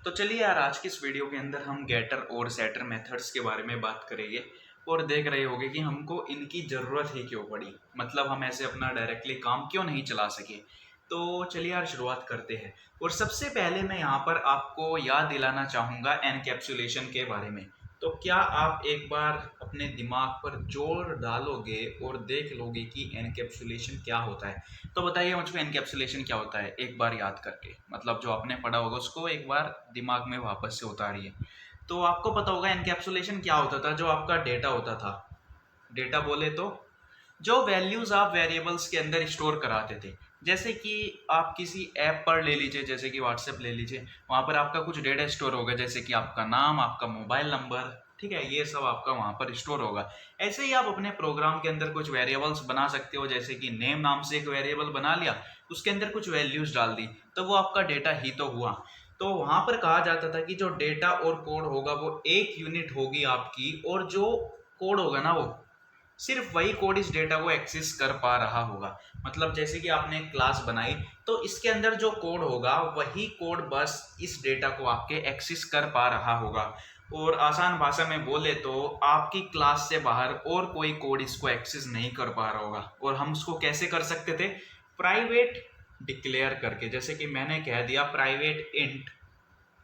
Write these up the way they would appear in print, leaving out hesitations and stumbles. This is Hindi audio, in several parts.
तो चलिए यार, आज की इस वीडियो के अंदर हम गेटर और सेटर मेथड्स के बारे में बात करेंगे और देख रहे होंगे कि हमको इनकी ज़रूरत ही क्यों पड़ी। मतलब हम ऐसे अपना डायरेक्टली काम क्यों नहीं चला सके। तो चलिए यार, शुरुआत करते हैं। और सबसे पहले मैं यहाँ पर आपको याद दिलाना चाहूँगा एनकैप्सुलेशन के बारे में। तो क्या आप एक बार अपने दिमाग पर जोर डालोगे और देख लोगे कि एनकैप्सुलेशन क्या होता है? तो बताइए मुझको, एनकैप्सुलेशन क्या होता है एक बार याद करके। मतलब जो आपने पढ़ा होगा उसको एक बार दिमाग में वापस से उतारिए। तो आपको पता होगा एनकैप्सुलेशन क्या होता था। जो आपका डेटा होता था, डेटा बोले तो जो वैल्यूज आप वेरिएबल्स के अंदर स्टोर कराते थे। जैसे कि आप किसी ऐप पर ले लीजिए, जैसे कि व्हाट्सएप ले लीजिए, वहाँ पर आपका कुछ डेटा स्टोर होगा, जैसे कि आपका नाम, आपका मोबाइल नंबर, ठीक है, ये सब आपका वहाँ पर स्टोर होगा। ऐसे ही आप अपने प्रोग्राम के अंदर कुछ वेरिएबल्स बना सकते हो, जैसे कि नेम नाम से एक वेरिएबल बना लिया, उसके अंदर कुछ वैल्यूज डाल दी, तो वो आपका डेटा ही तो हुआ। तो वहाँ पर कहा जाता था कि जो डेटा और कोड होगा वो एक यूनिट होगी आपकी, और जो कोड होगा ना, वो सिर्फ वही कोड इस डेटा को एक्सेस कर पा रहा होगा। मतलब जैसे कि आपने एक क्लास बनाई, तो इसके अंदर जो कोड होगा वही कोड बस इस डेटा को आपके एक्सेस कर पा रहा होगा। और आसान भाषा में बोले तो आपकी क्लास से बाहर और कोई कोड इसको एक्सेस नहीं कर पा रहा होगा। और हम उसको कैसे कर सकते थे? प्राइवेट डिक्लेयर करके। जैसे कि मैंने कह दिया प्राइवेट इंट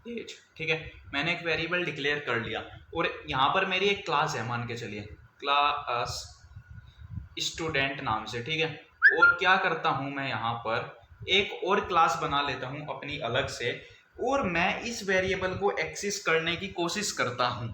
एज, ठीक है, मैंने एक वेरिएबल डिक्लेयर कर लिया और यहाँ पर मेरी एक क्लास है, मान के चलिए क्लास स्टूडेंट नाम से, ठीक है। और क्या करता हूँ मैं, यहाँ पर एक और क्लास बना लेता हूँ अपनी अलग से, और मैं इस वेरिएबल को एक्सेस करने की कोशिश करता हूँ।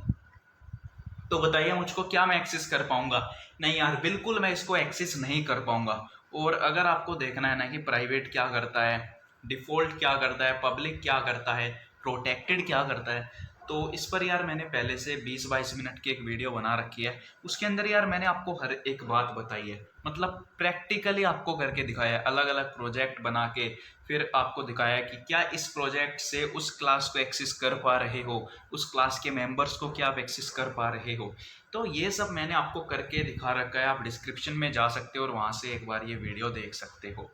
तो बताइए मुझको, क्या मैं एक्सेस कर पाऊंगा? नहीं यार, बिल्कुल मैं इसको एक्सेस नहीं कर पाऊंगा। और अगर आपको देखना है ना कि प्राइवेट क्या करता है, डिफ़ॉल्ट क्या करता है, पब्लिक क्या करता है, प्रोटेक्टेड क्या करता है, तो इस पर यार मैंने पहले से 20-22 मिनट की एक वीडियो बना रखी है। उसके अंदर यार मैंने आपको हर एक बात बताई है, मतलब प्रैक्टिकली आपको करके दिखाया है, अलग अलग प्रोजेक्ट बना के फिर आपको दिखाया कि क्या इस प्रोजेक्ट से उस क्लास को एक्सेस कर पा रहे हो, उस क्लास के मेंबर्स को क्या आप एक्सेस कर पा रहे हो। तो ये सब मैंने आपको करके दिखा रखा है। आप डिस्क्रिप्शन में जा सकते हो और वहाँ से एक बार ये वीडियो देख सकते हो।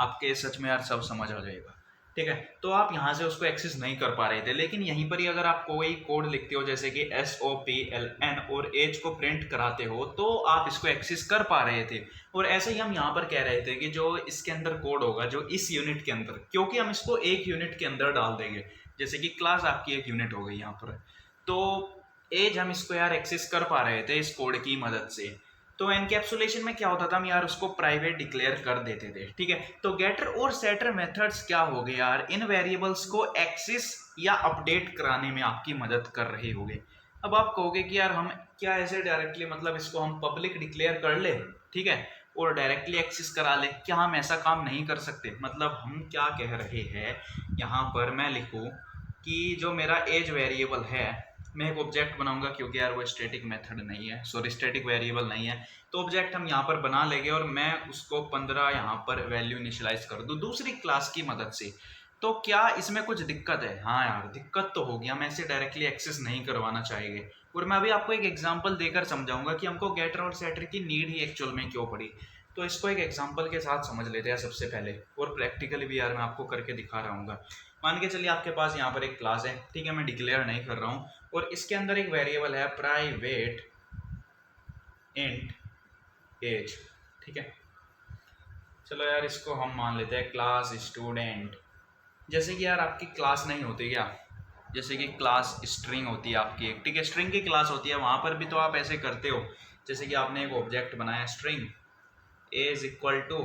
आपके सच में यार सब समझ आ जाएगा, ठीक है। तो आप यहाँ से उसको एक्सेस नहीं कर पा रहे थे, लेकिन यहीं पर ही अगर आप कोई कोड लिखते हो, जैसे कि SOPLN, और एज को प्रिंट कराते हो, तो आप इसको एक्सेस कर पा रहे थे। और ऐसे ही हम यहाँ पर कह रहे थे कि जो इसके अंदर कोड होगा, जो इस यूनिट के अंदर, क्योंकि हम इसको एक यूनिट के अंदर डाल देंगे, जैसे कि क्लास आपकी एक यूनिट हो गई यहाँ पर, तो एज हम इसको यार एक्सेस कर पा रहे थे इस कोड की मदद से। तो एनकैप्सुलेशन में क्या होता था, हम यार उसको प्राइवेट डिक्लेयर कर देते थे, ठीक है। तो गेटर और सेटर मेथड्स क्या हो गए यार, इन वेरिएबल्स को एक्सेस या अपडेट कराने में आपकी मदद कर रहे होंगे। अब आप कहोगे कि यार हम क्या ऐसे डायरेक्टली, मतलब इसको हम पब्लिक डिक्लेयर कर ले, ठीक है, और डायरेक्टली एक्सेस करा ले, क्या हम ऐसा काम नहीं कर सकते? मतलब हम क्या कह रहे हैं, यहाँ पर मैं लिखूँ कि जो मेरा एज वेरिएबल है, मैं एक ऑब्जेक्ट बनाऊंगा, क्योंकि यार वो स्टैटिक मेथड नहीं है, सॉरी स्टैटिक वेरिएबल नहीं है। तो ऑब्जेक्ट हम यहाँ पर बना लेंगे और मैं उसको 15 यहाँ पर वैल्यू इनिशियलाइज कर दूँ दूसरी क्लास की मदद से। तो क्या इसमें कुछ दिक्कत है? हाँ यार, दिक्कत तो होगी, हम ऐसे डायरेक्टली एक्सेस नहीं करवाना चाहिए। और मैं अभी आपको एक एग्जांपल देकर समझाऊंगा कि हमको गेटर और सेटर की नीड ही एक्चुअल में क्यों पड़ी। तो इसको एक एग्जांपल के साथ समझ लेते हैं सबसे पहले, और प्रैक्टिकली भी यार मैं आपको करके दिखा रहा हूँ। मान के चलिए आपके पास यहाँ पर एक क्लास है, ठीक है, मैं डिक्लेयर नहीं कर रहा हूँ, और इसके अंदर एक वेरिएबल है प्राइवेट इंट एज, ठीक है। चलो यार, इसको हम मान लेते हैं क्लास स्टूडेंट। जैसे कि यार आपकी क्लास नहीं होती क्या, जैसे कि क्लास स्ट्रिंग होती है आपकी एक, ठीक है, स्ट्रिंग की क्लास होती है, वहाँ पर भी तो आप ऐसे करते हो। जैसे कि आपने एक ऑब्जेक्ट बनाया string age equal to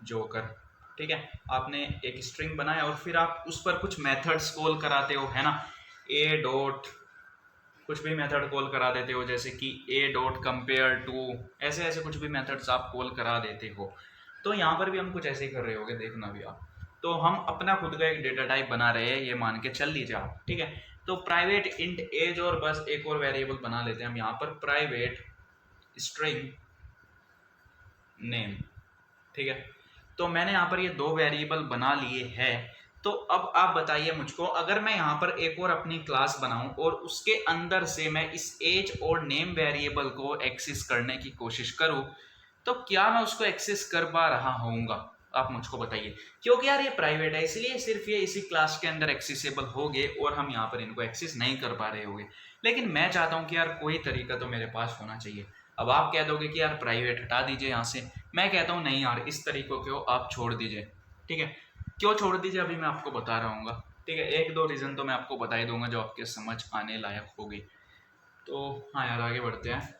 joker, ठीक है, आपने एक स्ट्रिंग बनाया और फिर आप उस पर कुछ मेथड्स कॉल कराते हो, है ना। ए डॉट कुछ भी मेथड कॉल करा देते हो, जैसे कि ए डॉट कंपेयर टू, ऐसे ऐसे कुछ भी मेथड्स आप कॉल करा देते हो। तो यहाँ पर भी हम कुछ ऐसे ही कर रहे होगे, देखना भी आप। तो हम अपना खुद का एक डेटा टाइप बना रहे हैं, ये मान के चल लीजिए आप, ठीक है। तो प्राइवेट इंट एज, और बस एक और वेरिएबल बना लेते हैं हम यहाँ पर प्राइवेट स्ट्रिंग नेम, ठीक है। तो मैंने यहाँ पर ये दो वेरिएबल बना लिए हैं। तो अब आप बताइए मुझको, अगर मैं यहाँ पर एक और अपनी क्लास बनाऊं और उसके अंदर से मैं इस एज और नेम वेरिएबल को एक्सेस करने की कोशिश करूं, तो क्या मैं उसको एक्सेस कर पा रहा होऊंगा? आप मुझको बताइए। क्योंकि यार ये प्राइवेट है, इसलिए सिर्फ ये इसी क्लास के अंदर एक्सेसिबल होंगे और हम यहाँ पर इनको एक्सेस नहीं कर पा रहे होंगे। लेकिन मैं चाहता हूँ कि यार कोई तरीका तो मेरे पास होना चाहिए। अब आप कह दोगे कि यार प्राइवेट हटा दीजिए यहाँ से, मैं कहता हूँ नहीं यार, इस तरीकों को आप छोड़ दीजिए। ठीक है, क्यों छोड़ दीजिए अभी मैं आपको बता रहा हूँ। ठीक है, एक दो रीज़न तो मैं आपको बता ही दूंगा जो आपके समझ आने लायक होगी। तो हाँ यार, आगे बढ़ते हैं।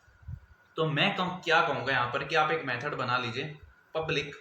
तो मैं क्या कहूँगा यहाँ पर कि आप एक मेथड बना लीजिए पब्लिक,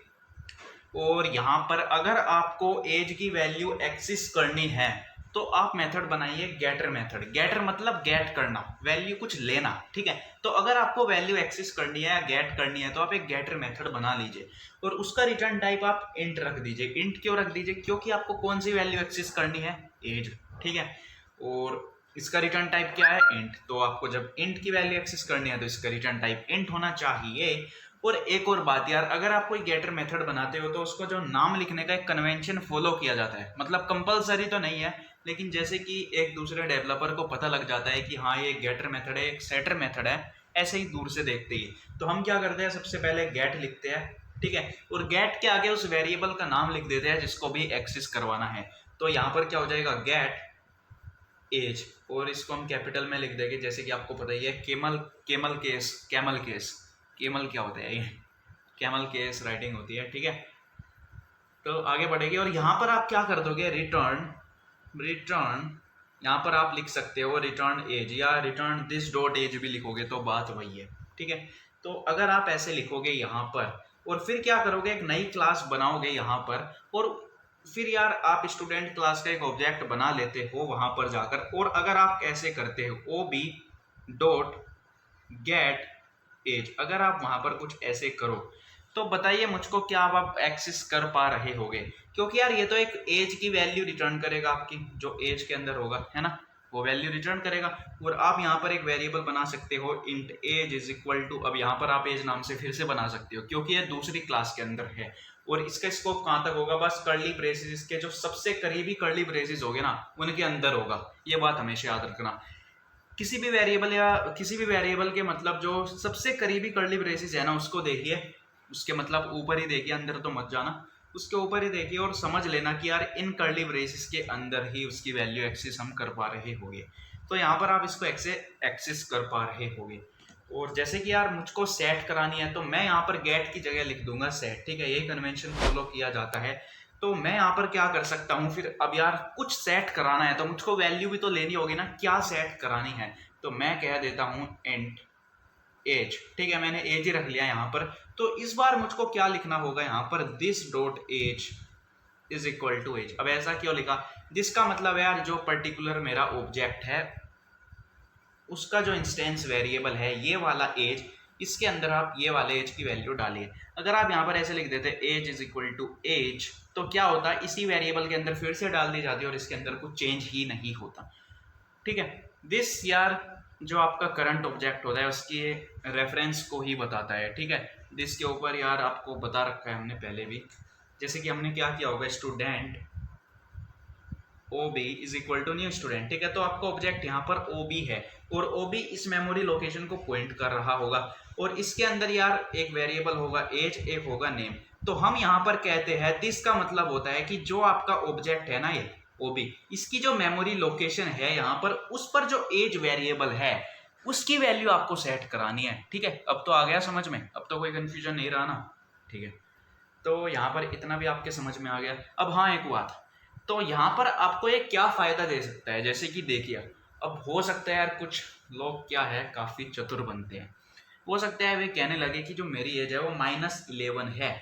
और यहाँ पर अगर आपको एज की वैल्यू एक्सेस करनी है तो आप मेथड बनाइए गेटर मेथड। गेटर मतलब गेट करना, वैल्यू कुछ लेना। ठीक है, तो अगर आपको वैल्यू एक्सेस करनी है या गेट करनी है तो आप एक गेटर मेथड बना लीजिए और उसका रिटर्न टाइप आप इंट रख दीजिए। इंट क्यों रख दीजिए? क्योंकि आपको कौन सी वैल्यू एक्सेस करनी है? एज। ठीक है, और इसका रिटर्न टाइप क्या है? इंट। तो आपको जब इंट की वैल्यू एक्सेस करनी है तो इसका रिटर्न टाइप इंट होना चाहिए। और एक और बात यार, अगर आप कोई गेटर मेथड बनाते हो तो उसको जो नाम लिखने का एक कन्वेंशन फॉलो किया जाता है। मतलब कंपलसरी तो नहीं है, लेकिन जैसे कि एक दूसरे डेवलपर को पता लग जाता है कि हाँ ये गेटर मेथड है, एक सेटर मेथड है, ऐसे ही दूर से देखते ही तो हम क्या करते हैं, सबसे पहले गेट लिखते हैं। ठीक है, और गेट के आगे उस वेरिएबल का नाम लिख देते हैं जिसको भी एक्सेस करवाना है। तो यहाँ पर क्या हो जाएगा, गेट एज, और इसको हम कैपिटल में लिख देंगे जैसे कि आपको पता ही है, camel camel case, camel case, camel क्या होता है ये, कैमल केस राइटिंग होती है। ठीक है, तो आगे बढ़ेगी और यहाँ पर आप क्या कर दोगे, रिटर्न रिटर्न यहाँ पर आप लिख सकते हो रिटर्न एज या रिटर्न दिस डॉट एज भी लिखोगे तो बात वही है। ठीक है, तो अगर आप ऐसे लिखोगे यहाँ पर और फिर क्या करोगे, एक नई क्लास बनाओगे यहाँ पर, और फिर यार आप स्टूडेंट क्लास का एक ऑब्जेक्ट बना लेते हो वहां पर जाकर, और अगर आप ऐसे करते हो O B dot get age, अगर आप वहां पर कुछ ऐसे करो तो बताइए मुझको क्या आप एक्सेस कर पा रहे होगे? क्योंकि यार ये तो एक एज की वैल्यू रिटर्न करेगा, आपकी जो एज के अंदर होगा है ना, वो वैल्यू रिटर्न करेगा। और आप यहाँ पर एक वेरिएबल बना सकते हो int age is equal to, अब यहाँ पर आप एज नाम से फिर से बना सकते हो क्योंकि ये दूसरी क्लास के अंदर है। और इसका स्कोप कहाँ तक होगा, बस कर्ली ब्रेसेस के जो सबसे करीबी कर्ली ब्रेसेस होगे ना उनके अंदर होगा। ये बात हमेशा याद रखना। किसी भी वेरिएबल या किसी भी वेरिएबल के मतलब जो सबसे करीबी कर्ली ब्रेसेस है ना उसको देखिए, उसके मतलब ऊपर ही देखिए, अंदर तो मत जाना, उसके ऊपर ही देखिए और समझ लेना कि यार इन कर्ली ब्रेसेस के अंदर ही उसकी वैल्यू एक्सेस हम कर पा रहे होंगे। तो यहाँ पर आप इसको एक्सेस कर पा रहे होंगे। और जैसे कि यार मुझको सेट करानी है तो मैं यहाँ पर गेट की जगह लिख दूंगा सेट। ठीक है, यही कन्वेंशन फॉलो किया जाता है। तो मैं यहाँ पर क्या कर सकता हूँ फिर, अब यार कुछ सेट कराना है तो मुझको वैल्यू भी तो लेनी होगी ना, क्या सेट करानी है? तो मैं कह देता हूँ इंट एज। ठीक है, मैंने एज ही रख लिया यहाँ पर। तो इस बार मुझको क्या लिखना होगा यहाँ पर, this dot as is equal to age. अब ऐसा क्यों लिखा, जिसका मतलब है यार जो पर्टिकुलर मेरा ऑब्जेक्ट है उसका जो इंस्टेंस वेरिएबल है ये वाला एज, इसके अंदर आप ये वाले एज की वैल्यू डालिए। अगर आप यहाँ पर ऐसे लिख देते age is equal to age तो क्या होता, इसी वेरिएबल के अंदर फिर से डाल दी जाती है और इसके अंदर कुछ चेंज ही नहीं होता। ठीक है, दिस यार जो आपका करंट ऑब्जेक्ट होता है उसकी रेफरेंस को ही बताता है। ठीक है, दिस के ऊपर यार आपको बता रखा है हमने पहले भी, जैसे कि हमने क्या किया होगा, student O B is equal to new student. ठीक है, तो आपका ऑब्जेक्ट यहाँ पर ओ बी है और ओ बी इस मेमोरी लोकेशन को पॉइंट कर रहा होगा और इसके अंदर यार एक वेरिएबल होगा एज, एक होगा नेम। तो हम यहाँ पर कहते हैं दिस का मतलब होता है कि जो आपका ऑब्जेक्ट है ना ये ओबी, इसकी जो मेमोरी लोकेशन है यहाँ पर उस पर जो एज वेरिएबल है उसकी वैल्यू आपको सेट करानी है। ठीक है, अब तो आ गया समझ में, अब तो कोई कंफ्यूजन नहीं रहा ना। ठीक है, तो यहाँ पर इतना भी आपके समझ में आ गया। अब हाँ एक बात, तो यहाँ पर आपको ये क्या फायदा दे सकता है, जैसे कि देखिए अब हो सकता है यार कुछ लोग क्या है काफी चतुर बनते हैं, हो सकता है वे कहने लगे कि जो मेरी एज है वो -11 है।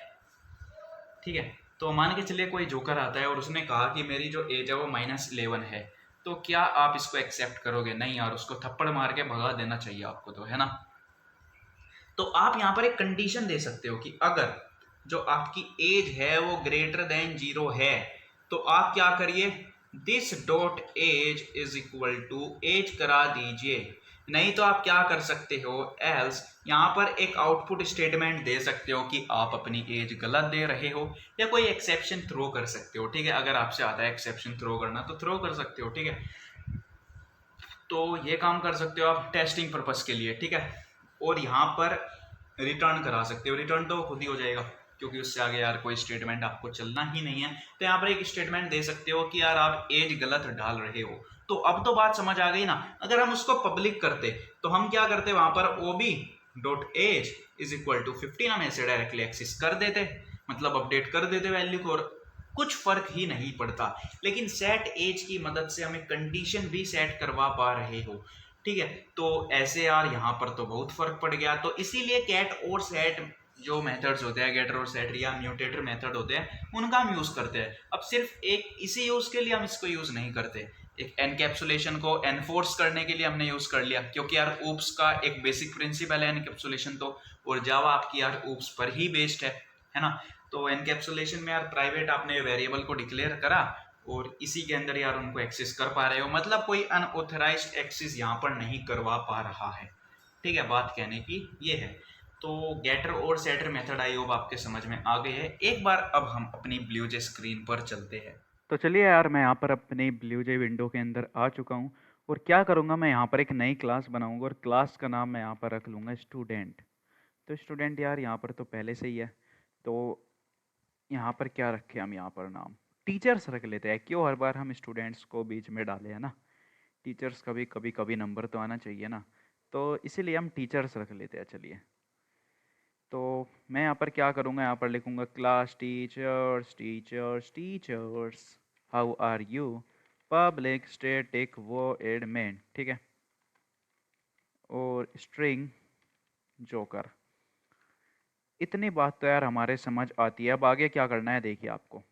ठीक है, तो मान के चलिए कोई जोकर आता है और उसने कहा कि मेरी जो एज है वो -11 है, तो क्या आप इसको एक्सेप्ट करोगे? नहीं यार, उसको थप्पड़ मार के भगा देना चाहिए आपको, तो है ना। तो आप यहाँ पर एक कंडीशन दे सकते हो कि अगर जो आपकी एज है वो ग्रेटर देन 0 है तो आप क्या करिए, this dot as is equal to age करा दीजिए। नहीं तो आप क्या कर सकते हो, एल्स यहाँ पर एक आउटपुट स्टेटमेंट दे सकते हो कि आप अपनी एज गलत दे रहे हो, या कोई एक्सेप्शन थ्रो कर सकते हो। ठीक है, अगर आपसे आता है एक्सेप्शन थ्रो करना तो थ्रो कर सकते हो। ठीक है, तो ये काम कर सकते हो आप टेस्टिंग पर्पस के लिए। ठीक है, और यहाँ पर रिटर्न करा सकते हो, रिटर्न तो खुद ही हो जाएगा। क्योंकि उससे आगे यार कोई स्टेटमेंट आपको चलना ही नहीं है। तो यहाँ पर एक स्टेटमेंट दे सकते हो कि यार आप एज गलत डाल रहे हो। तो अब तो बात समझ आ गई ना। अगर हम उसको पब्लिक करते तो हम क्या करते, वहां पर OB dot as is equal to 15 हम ऐसे डायरेक्टली एक्सेस कर देते, मतलब अपडेट कर देते वैल्यू को, और कुछ फर्क ही नहीं पड़ता। लेकिन सेट एज की मदद से हमें कंडीशन भी सेट करवा पा रहे हो, ठीक है। तो ऐसे यार यहाँ पर तो बहुत फर्क पड़ गया। तो इसीलिए कैट और सेट जो मेथड्स होते हैं, गेटर और सेटर या म्यूटेटर मेथड होते हैं, उनका हम यूज करते हैं। अब सिर्फ एक इसी यूज के लिए हम इसको यूज नहीं करते। एक एनकैप्सुलेशन को एनफोर्स करने के लिए हमने यूज कर लिया, क्योंकि यार ऊप्स का एक बेसिक प्रिंसिपल है एनकैप्सुलेशन तो, और जावा आपकी यार ऊप्स पर ही बेस्ड है ना। तो एनकैप्सुलेशन में यार प्राइवेट आपने वेरिएबल को डिक्लेयर करा और इसी के अंदर यार उनको एक्सेस कर पा रहे हो, मतलब कोई अनऑथराइज्ड एक्सेस यहाँ पर नहीं करवा पा रहा है, ठीक है। बात कहने की ये है। तो गेटर और सेटर मेथड आई होप आपके समझ में आ गए हैं। एक बार अब हम अपनी ब्लूजे स्क्रीन पर चलते हैं। तो चलिए यार, मैं यहाँ पर अपनी ब्लूजे विंडो के अंदर आ चुका हूँ, और क्या करूँगा, मैं यहाँ पर एक नई क्लास बनाऊँगा और क्लास का नाम मैं यहाँ पर रख लूँगा स्टूडेंट। तो स्टूडेंट यार यहाँ पर तो पहले से ही है, तो यहाँ पर क्या रखे हम, यहाँ पर नाम टीचर्स रख लेते हैं। क्यों हर बार हम स्टूडेंट्स को बीच में डाले, है ना। टीचर्स का भी कभी कभी नंबर तो आना चाहिए ना, तो इसीलिए हम टीचर्स रख लेते हैं। चलिए, तो मैं यहाँ पर क्या करूँगा, यहाँ पर लिखूँगा class teachers teachers teachers how are you public static void main, ठीक है, और स्ट्रिंग जोकर। इतनी बात तो यार हमारे समझ आती है। अब आगे क्या करना है देखिए आपको।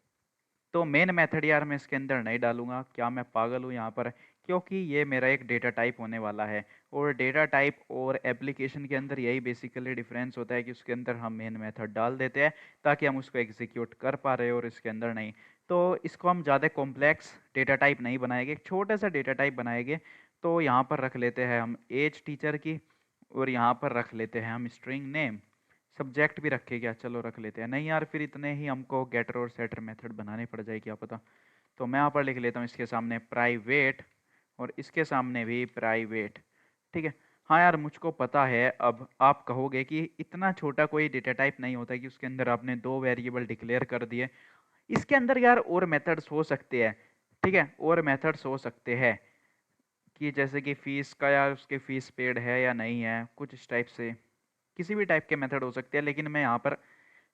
तो मेन मेथड यार मैं इसके अंदर नहीं डालूंगा, क्या मैं पागल हूँ यहाँ पर, क्योंकि ये मेरा एक डेटा टाइप होने वाला है, और डेटा टाइप और एप्लीकेशन के अंदर यही बेसिकली डिफरेंस होता है कि उसके अंदर हम मेन मेथड डाल देते हैं ताकि हम उसको एग्जीक्यूट कर पा रहे हो, और इसके अंदर नहीं। तो इसको हम ज़्यादा कॉम्प्लेक्स डेटा टाइप नहीं बनाएंगे, एक छोटा सा डेटा टाइप बनाएंगे। तो यहाँ पर रख लेते हैं हम एज टीचर की, और यहाँ पर रख लेते हैं हम स्ट्रिंग नेम। सब्जेक्ट भी रखे क्या, चलो रख लेते हैं। नहीं यार, फिर इतने ही हमको गेटर और सेटर मेथड बनाने पड़ जाए, क्या पता। तो मैं यहाँ पर लिख लेता हूँ इसके सामने प्राइवेट, और इसके सामने भी प्राइवेट, ठीक है। हाँ यार, मुझको पता है। अब आप कहोगे कि इतना छोटा कोई डेटा टाइप नहीं होता कि उसके अंदर आपने 2 वेरिएबल डिक्लेयर कर दिए। इसके अंदर यार और मेथड्स हो सकते हैं, ठीक है, और मेथड्स हो सकते हैं कि जैसे कि फीस का, या उसके फीस पेड है या नहीं है, कुछ इस टाइप से किसी भी टाइप के मेथड हो सकते हैं। लेकिन मैं यहाँ पर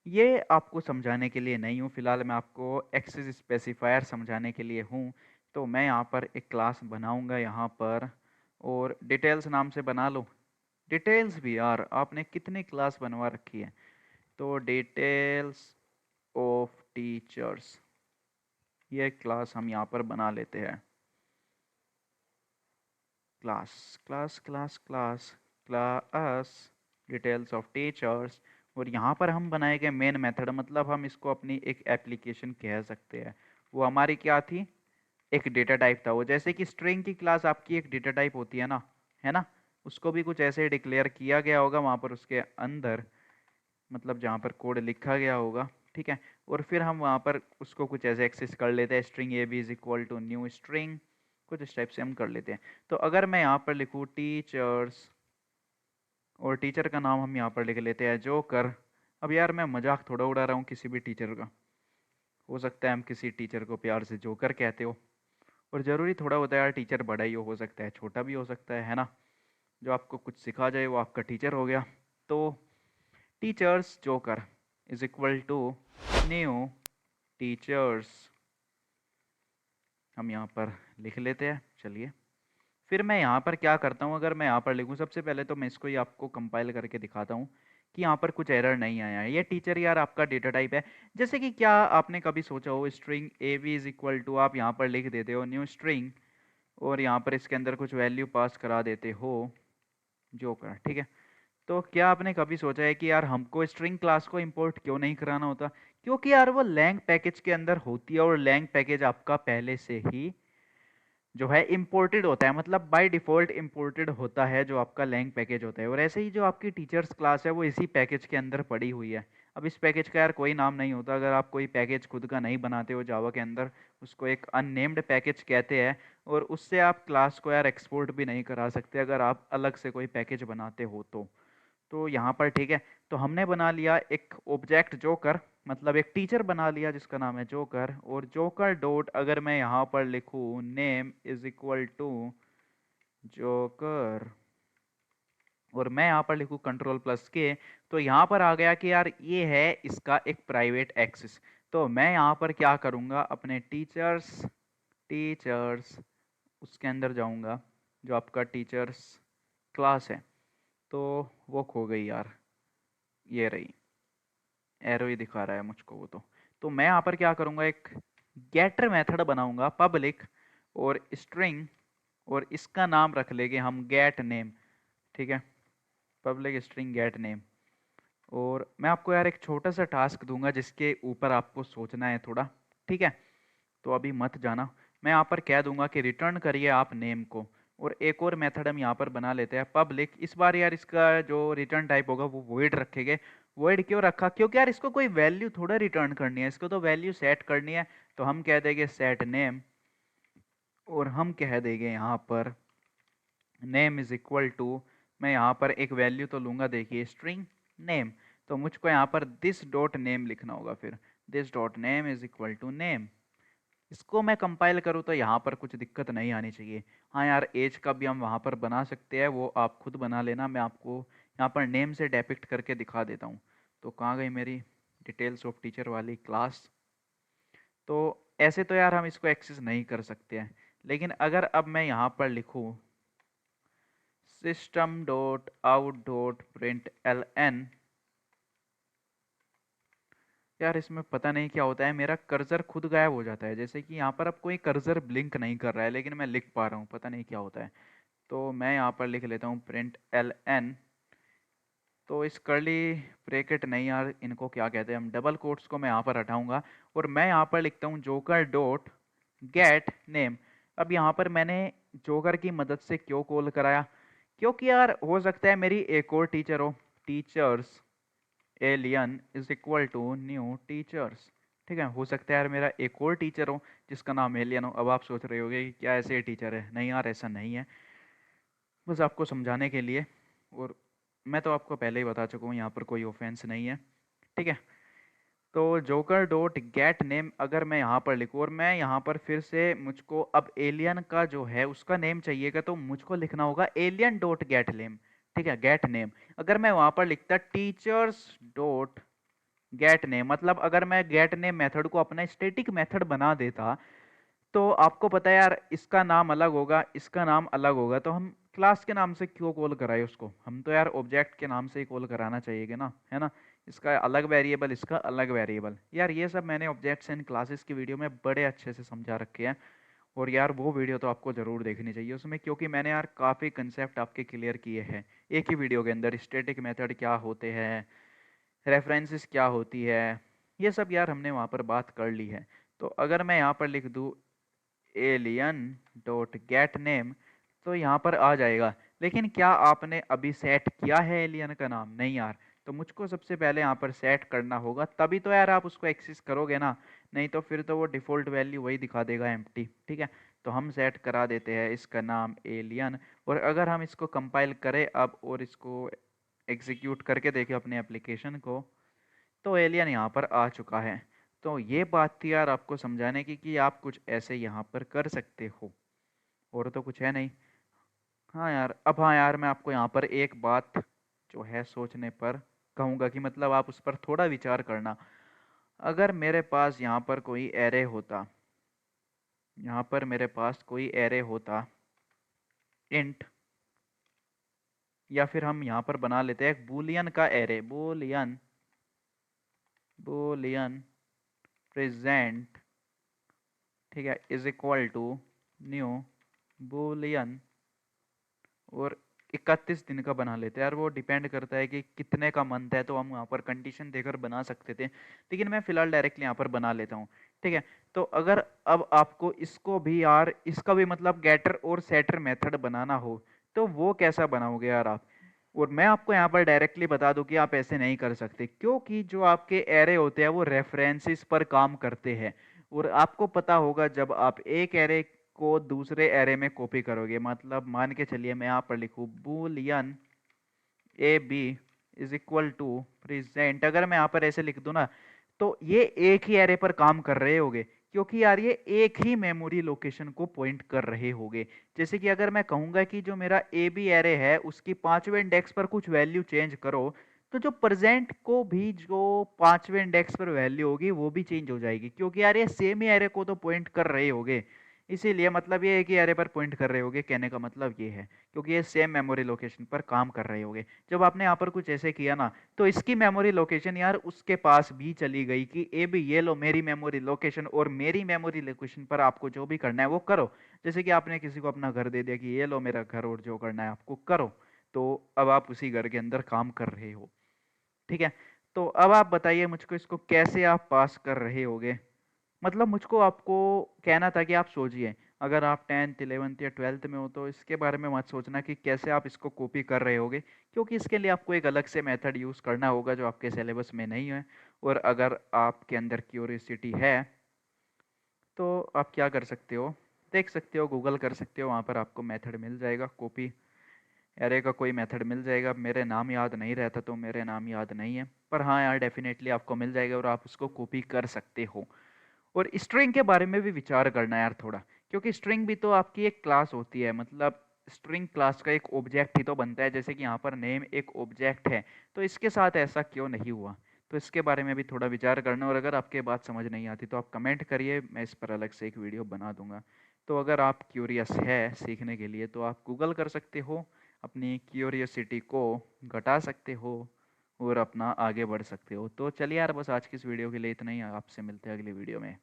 ये आपको समझाने के लिए नहीं हूँ, फिलहाल मैं आपको एक्सेस स्पेसिफायर समझाने के लिए हूँ। तो मैं यहाँ पर एक क्लास बनाऊँगा यहाँ पर, और डिटेल्स नाम से बना लो। डिटेल्स भी यार आपने कितनी क्लास बनवा रखी है। तो डिटेल्स ऑफ टीचर्स, ये क्लास हम यहाँ पर बना लेते हैं। Class class class class class details of teachers, और यहाँ पर हम बनाएंगे मेन मेथड, मतलब हम इसको अपनी एक एप्लीकेशन कह सकते हैं। वो हमारी क्या थी, एक डेटा टाइप था। वो जैसे कि स्ट्रिंग की क्लास आपकी एक डेटा टाइप होती है ना, है ना, उसको भी कुछ ऐसे डिक्लेयर किया गया होगा वहाँ पर उसके अंदर, मतलब जहाँ पर कोड लिखा गया होगा, ठीक है। और फिर हम वहाँ पर उसको कुछ ऐसे एक्सेस कर लेते हैं, string A B is equal to new string, कुछ इस टाइप से हम कर लेते हैं। तो अगर मैं यहाँ पर लिखूँ टीचर्स, और टीचर का नाम हम यहाँ पर लिख लेते हैं जोकर। अब यार मैं मजाक थोड़ा उड़ा रहा हूँ किसी भी टीचर का, हो सकता है हम किसी टीचर को प्यार से जोकर कहते हो, और ज़रूरी थोड़ा होता है यार टीचर बड़ा ही हो सकता है, छोटा भी हो सकता है ना। जो आपको कुछ सिखा जाए वो आपका टीचर हो गया। तो teachers joker is equal to new teachers, हम यहाँ पर लिख लेते हैं। चलिए, फिर मैं यहाँ पर क्या करता हूँ, अगर मैं यहाँ पर लिखूँ, सबसे पहले तो मैं इसको ही आपको कंपाइल करके दिखाता हूँ कि यहाँ पर कुछ एरर नहीं आया है। ये टीचर यार आपका डेटा टाइप है। जैसे कि क्या आपने कभी सोचा हो, string A B is equal to आप यहाँ पर लिख देते हो न्यू स्ट्रिंग, और यहाँ पर इसके अंदर कुछ वैल्यू पास करा देते हो जोकर, ठीक है। तो क्या आपने कभी सोचा है कि यार हमको स्ट्रिंग क्लास को इंपोर्ट क्यों नहीं कराना होता, क्योंकि यार वो लैंग पैकेज के अंदर होती है, और लैंग पैकेज आपका पहले से ही जो है इंपोर्टेड होता है, मतलब बाय डिफॉल्ट इंपोर्टेड होता है जो आपका लैंग पैकेज होता है। और ऐसे ही जो आपकी टीचर्स क्लास है वो इसी पैकेज के अंदर पड़ी हुई है। अब इस पैकेज का यार कोई नाम नहीं होता, अगर आप कोई पैकेज खुद का नहीं बनाते हो जावा के अंदर, उसको एक अननेम्ड पैकेज कहते हैं, और उससे आप क्लास को यार एक्सपोर्ट भी नहीं करा सकते अगर आप अलग से कोई पैकेज बनाते हो तो। तो यहाँ पर ठीक है, तो हमने बना लिया एक ऑब्जेक्ट जोकर, मतलब एक टीचर बना लिया जिसका नाम है जोकर। और जोकर डॉट अगर मैं यहाँ पर लिखूँ name is equal to joker, और मैं यहाँ पर लिखूँ कंट्रोल प्लस के, तो यहाँ पर आ गया कि यार ये है इसका एक प्राइवेट एक्सेस। तो मैं यहाँ पर क्या करूँगा, अपने टीचर्स टीचर्स उसके अंदर जाऊँगा, जो आपका टीचर्स क्लास है। तो वो खो गई यार, ये रही, एरो ही दिखा रहा है मुझको वो। तो मैं यहाँ पर क्या करूँगा, एक गेटर मेथड बनाऊंगा पब्लिक और स्ट्रिंग, और इसका नाम रख लेंगे हम गेट नेम। ठीक है, पब्लिक स्ट्रिंग गेट नेम। और मैं आपको यार एक छोटा सा टास्क दूंगा जिसके ऊपर आपको सोचना है थोड़ा। ठीक है, तो अभी मत जाना। मैं यहाँ पर कह दूंगा कि रिटर्न करिए आप नेम को। और एक और मेथड हम यहाँ पर बना लेते हैं पब्लिक। इस बार यार इसका जो रिटर्न टाइप होगा वो वॉइड रखेंगे। वॉइड क्यों रखा, क्योंकि यार इसको कोई वैल्यू थोड़ा रिटर्न करनी है, इसको तो वैल्यू सेट करनी है। तो हम कह देंगे सेट नेम, और हम कह देंगे यहाँ पर नेम इज इक्वल टू, मैं यहाँ पर एक वैल्यू तो लूंगा, देखिए स्ट्रिंग नेम। तो मुझको यहाँ पर दिस डॉट नेम लिखना होगा, फिर this dot name is equal to name. इसको मैं कंपाइल करूँ तो यहाँ पर कुछ दिक्कत नहीं आनी चाहिए। हाँ यार, एज का भी हम वहाँ पर बना सकते हैं, वो आप खुद बना लेना। मैं आपको यहाँ पर नेम से डेपिक्ट करके दिखा देता हूँ। तो कहाँ गई मेरी डिटेल्स ऑफ टीचर वाली क्लास। तो ऐसे तो यार हम इसको एक्सेस नहीं कर सकते हैं, लेकिन अगर अब मैं यहाँ पर लिखूँ system dot out dot print L N, यार इसमें पता नहीं क्या होता है, मेरा कर्सर खुद गायब हो जाता है। जैसे कि यहाँ पर अब कोई कर्सर ब्लिंक नहीं कर रहा है, लेकिन मैं लिख पा रहा हूँ, पता नहीं क्या होता है। तो मैं यहाँ पर लिख लेता हूँ प्रिंट एल एन। तो इस कर्ली ब्रैकेट नहीं यार, इनको क्या कहते हैं, हम डबल कोट्स को मैं यहाँ पर हटाऊंगा। और मैं यहाँ पर लिखता हूँ जोकर डॉट गेट नेम। अब यहाँ पर मैंने जोकर की मदद से क्यों कॉल कराया, क्योंकि यार हो सकता है मेरी एक और टीचर हो, teachers alien is equal to new teachers. ठीक है, हो सकता है यार मेरा एक और टीचर हो जिसका नाम एलियन हो। अब आप सोच रहे होगे कि क्या ऐसे टीचर है, नहीं यार ऐसा नहीं है, बस आपको समझाने के लिए। और मैं तो आपको पहले ही बता चुका हूँ, यहाँ पर कोई ऑफेंस नहीं है। ठीक है, तो जोकर डॉट गेट नेम अगर मैं यहाँ पर लिखूँ, और मैं यहाँ पर फिर से मुझको अब एलियन का जो है उसका नेम चाहिएगा, तो मुझको लिखना होगा एलियन डॉट गेट नेम। ठीक है, गेट नेम। अगर मैं वहाँ पर लिखता टीचर्स डॉट गेट नेम, मतलब अगर मैं गेट नेम मेथड को अपना स्टैटिक मेथड बना देता, तो आपको पता है यार इसका नाम अलग होगा, इसका नाम अलग होगा, तो हम क्लास के नाम से क्यों कॉल कराए उसको, हम तो यार ऑब्जेक्ट के नाम से ही कॉल कराना चाहिए ना, है ना। इसका अलग वेरिएबल, इसका अलग वेरिएबल, यार ये सब मैंने ऑब्जेक्ट्स एंड क्लासेस की वीडियो में बड़े अच्छे से समझा रखे हैं। और यार वो वीडियो तो आपको ज़रूर देखनी चाहिए उसमें, क्योंकि मैंने यार काफ़ी कंसेप्ट आपके क्लियर किए हैं एक ही वीडियो के अंदर। स्टैटिक मेथड क्या होते हैं, रेफरेंसेस क्या होती है, ये सब यार हमने वहाँ पर बात कर ली है। तो अगर मैं यहाँ पर लिख दूँ एलियन डॉट गेट नेम, तो यहाँ पर आ जाएगा। लेकिन क्या आपने अभी सेट किया है एलियन का नाम, नहीं यार। तो मुझको सबसे पहले यहाँ पर सेट करना होगा, तभी तो यार आप उसको एक्सेस करोगे ना, नहीं तो फिर तो वो डिफ़ॉल्ट वैल्यू वही दिखा देगा एम्प्टी। ठीक है, तो हम सेट करा देते हैं इसका नाम एलियन। और अगर हम इसको कंपाइल करें अब और इसको एग्जीक्यूट करके देखें अपने एप्लीकेशन को, तो एलियन यहाँ पर आ चुका है। तो ये बात थी यार आपको समझाने की कि आप कुछ ऐसे यहाँ पर कर सकते हो, और तो कुछ है नहीं। हाँ यार, अब हाँ यार मैं आपको यहाँ पर एक बात जो है सोचने पर कहूँगा, कि मतलब आप उस पर थोड़ा विचार करना। अगर मेरे पास यहाँ पर कोई एरे होता, यहाँ पर मेरे पास कोई एरे होता इंट, या फिर हम यहाँ पर बना लेते हैं एक बूलियन का एरे, बूलियन बूलियन प्रेजेंट, ठीक है, is equal to new boolean. और 31 दिन का बना लेते हैं यार, वो डिपेंड करता है कि कितने का मंथ है, तो हम यहाँ पर कंडीशन देकर बना सकते थे, लेकिन मैं फिलहाल डायरेक्टली यहाँ पर बना लेता हूँ। ठीक है, तो अगर अब आपको इसको भी यार, इसका भी मतलब गेटर और सेटर मेथड बनाना हो, तो वो कैसा बनाओगे यार आप। और मैं आपको यहाँ पर डायरेक्टली बता दूं कि आप ऐसे नहीं कर सकते, क्योंकि जो आपके एरे होते हैं वो रेफरेंसेस पर काम करते हैं। और आपको पता होगा जब आप एक एरे को दूसरे एरे में कॉपी करोगे, मतलब मान के चलिए मैं यहाँ पर लिखूँ boolean A B, is equal to present, अगर मैं यहाँ पर ऐसे लिख दूं ना, तो ये एक ही एरे पर काम कर रहे होगे, क्योंकि यार ये एक ही मेमोरी लोकेशन को पॉइंट कर रहे होगे। जैसे कि अगर मैं कहूंगा कि जो मेरा ए बी एरे है उसकी पांचवें इंडेक्स पर कुछ वैल्यू चेंज करो, तो जो प्रेजेंट को भी जो पांचवें इंडेक्स पर वैल्यू होगी वो भी चेंज हो जाएगी, क्योंकि यार ये सेम ही एरे को तो पॉइंट कर रहे होगे। इसीलिए मतलब ये एक ही एरे पर पॉइंट कर रहे होगे, कहने का मतलब ये है, क्योंकि ये सेम मेमोरी लोकेशन पर काम कर रहे होगे। जब आपने यहाँ पर कुछ ऐसे किया ना, तो इसकी मेमोरी लोकेशन यार उसके पास भी चली गई कि ए भी ये लो मेरी मेमोरी लोकेशन, और मेरी मेमोरी लोकेशन पर आपको जो भी करना है वो करो। जैसे कि आपने किसी को अपना घर दे दिया कि ये लो मेरा घर, और जो करना है आपको करो, तो अब आप उसी घर के अंदर काम कर रहे हो। ठीक है, तो अब आप बताइए मुझको इसको कैसे आप पास कर रहे होगे। मतलब मुझको आपको कहना था कि आप सोचिए, अगर आप 10th 11th या 12th में हो तो इसके बारे में मत सोचना कि कैसे आप इसको कॉपी कर रहे होगे, क्योंकि इसके लिए आपको एक अलग से मेथड यूज़ करना होगा जो आपके सिलेबस में नहीं है। और अगर आपके अंदर क्यूरियोसिटी है तो आप क्या कर सकते हो, देख सकते हो, गूगल कर सकते हो, वहाँ पर आपको मेथड मिल जाएगा, कॉपी एरे का कोई मेथड मिल जाएगा। मेरे नाम याद नहीं रहता तो मेरे नाम याद नहीं है, पर हाँ यार डेफिनेटली आपको मिल जाएगा और आप उसको कॉपी कर सकते हो। और स्ट्रिंग के बारे में भी विचार करना यार थोड़ा, क्योंकि स्ट्रिंग भी तो आपकी एक क्लास होती है, मतलब स्ट्रिंग क्लास का एक ऑब्जेक्ट ही तो बनता है। जैसे कि यहाँ पर नेम एक ऑब्जेक्ट है, तो इसके साथ ऐसा क्यों नहीं हुआ, तो इसके बारे में भी थोड़ा विचार करना। और अगर आपके बात समझ नहीं आती तो आप कमेंट करिए, मैं इस पर अलग से एक वीडियो बना दूंगा। तो अगर आप क्यूरियस है सीखने के लिए तो आप गूगल कर सकते हो, अपनी क्यूरियोसिटी को घटा सकते हो और अपना आगे बढ़ सकते हो। तो चलिए यार, बस आज की इस वीडियो के लिए इतना ही, आपसे मिलते हैं अगली वीडियो में।